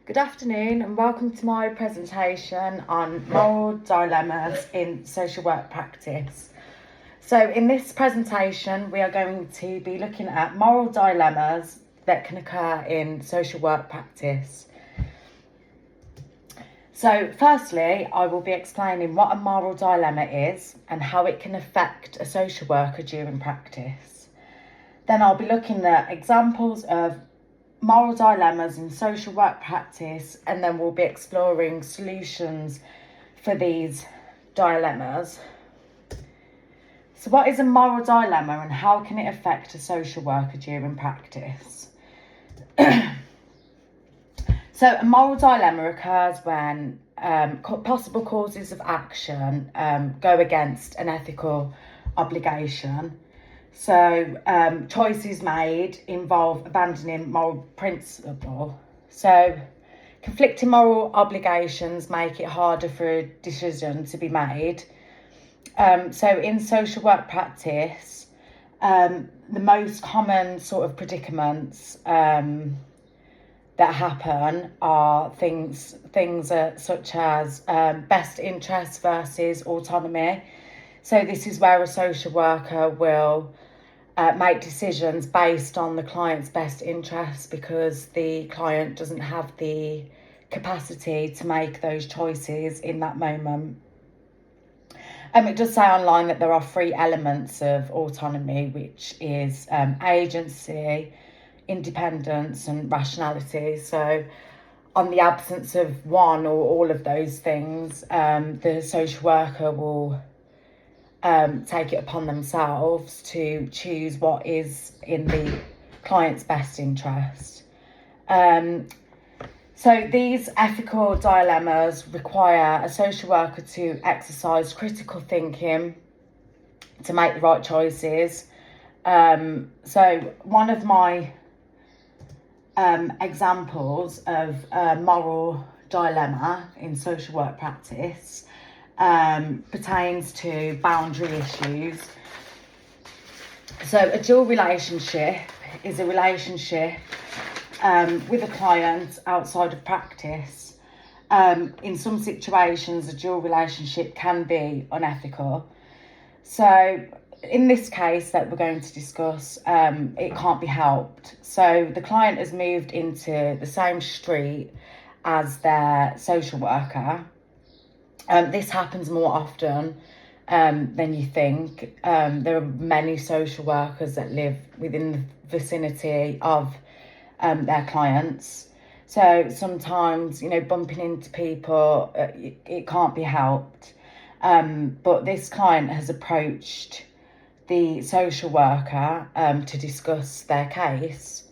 Good afternoon and welcome to my presentation on moral dilemmas in social work practice. So in this presentation we are going to be looking at moral dilemmas that can occur in social work practice. So firstly, I will be explaining what a moral dilemma is and how it can affect a social worker during practice. Then I'll be looking at examples of moral dilemmas in social work practice, and then we'll be exploring solutions for these dilemmas. So what is a moral dilemma and how can it affect a social worker during practice? So a moral dilemma occurs when possible causes of action go against an ethical obligation. So choices made involve abandoning moral principle. So conflicting moral obligations make it harder for a decision to be made. So in social work practice, the most common sort of predicaments that happen are things such as best interest versus autonomy. So this is where a social worker will make decisions based on the client's best interests because the client doesn't have the capacity to make those choices in that moment. It does say online that there are 3 elements of autonomy, which is agency, independence and rationality. So on the absence of one or all of those things, the social worker will take it upon themselves to choose what is in the client's best interest. So these ethical dilemmas require a social worker to exercise critical thinking to make the right choices. So one of my examples of a moral dilemma in social work practice pertains to boundary issues. So a dual relationship is a relationship with a client outside of practice. In some situations, a dual relationship can be unethical. So in this case that we're going to discuss, it can't be helped. So the client has moved into the same street as their social worker. This happens more often than you think. There are many social workers that live within the vicinity of their clients. So sometimes, bumping into people, it can't be helped. But this client has approached the social worker to discuss their case,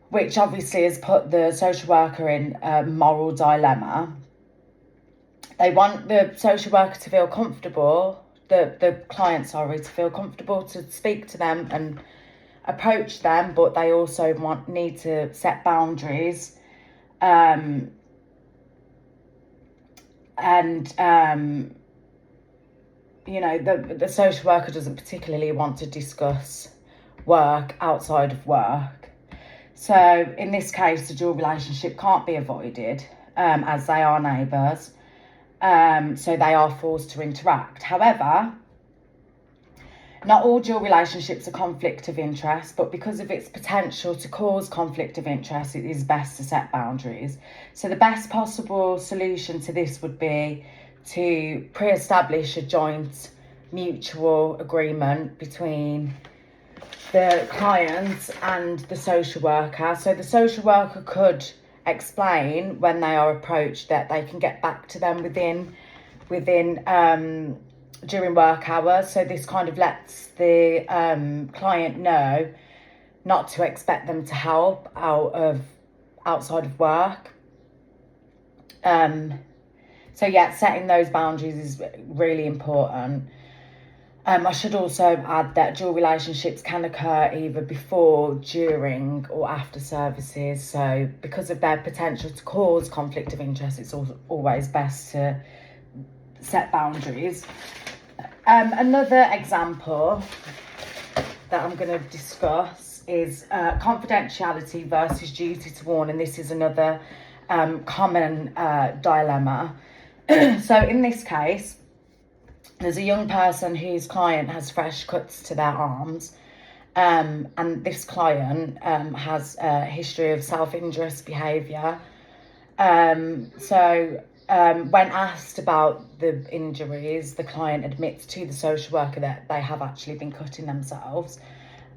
which obviously has put the social worker in a moral dilemma. They want the social worker to feel comfortable, the client, to feel comfortable to speak to them and approach them, but they also need to set boundaries. The social worker doesn't particularly want to discuss work outside of work. So in this case, the dual relationship can't be avoided as they are neighbours. So they are forced to interact. However, not all dual relationships are conflict of interest, but because of its potential to cause conflict of interest, it is best to set boundaries. So the best possible solution to this would be to pre-establish a joint mutual agreement between the client and the social worker. So the social worker could explain when they are approached that they can get back to them within during work hours. So this kind of lets the client know not to expect them to help outside of work. Setting those boundaries is really important. I should also add that dual relationships can occur either before, during or after services. So because of their potential to cause conflict of interest, it's always best to set boundaries. Another example that I'm going to discuss is confidentiality versus duty to warn, and this is another common dilemma. So in this case, there's a young person whose client has fresh cuts to their arms, and this client has a history of self-injurious behaviour. When asked about the injuries, the client admits to the social worker that they have actually been cutting themselves,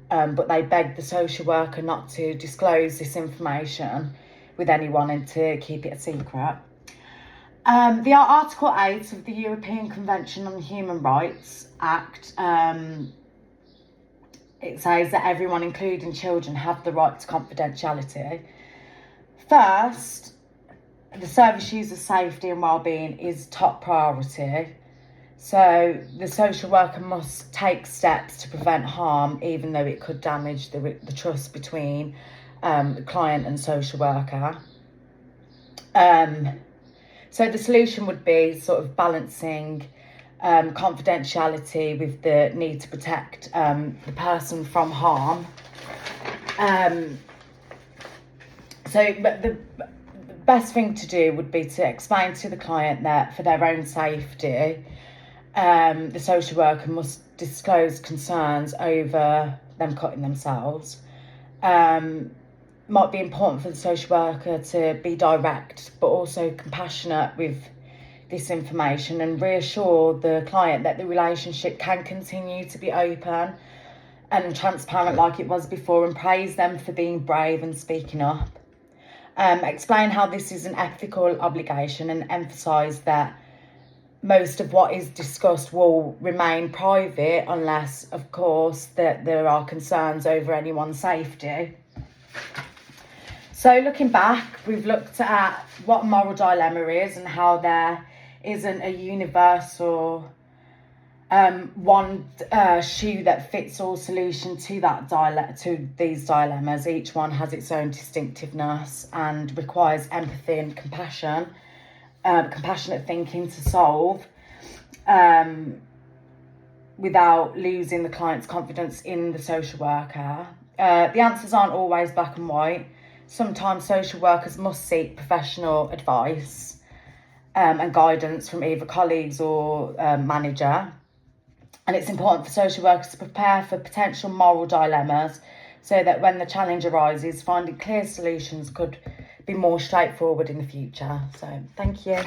but they beg the social worker not to disclose this information with anyone and to keep it a secret. The Article 8 of the European Convention on Human Rights Act, it says that everyone, including children, have the right to confidentiality. First, the service user safety and wellbeing is top priority. So the social worker must take steps to prevent harm, even though it could damage the trust between the client and social worker. So the solution would be sort of balancing confidentiality with the need to protect the person from harm. But the best thing to do would be to explain to the client that for their own safety, the social worker must disclose concerns over them cutting themselves. Might be important for the social worker to be direct but also compassionate with this information and reassure the client that the relationship can continue to be open and transparent like it was before, and praise them for being brave and speaking up. Explain how this is an ethical obligation and emphasise that most of what is discussed will remain private unless, of course, that there are concerns over anyone's safety. So looking back, we've looked at what moral dilemma is and how there isn't a universal one shoe that fits all solution to these dilemmas. Each one has its own distinctiveness and requires empathy and compassionate thinking to solve, without losing the client's confidence in the social worker. The answers aren't always black and white. Sometimes social workers must seek professional advice and guidance from either colleagues or manager. And it's important for social workers to prepare for potential moral dilemmas so that when the challenge arises, finding clear solutions could be more straightforward in the future. So thank you.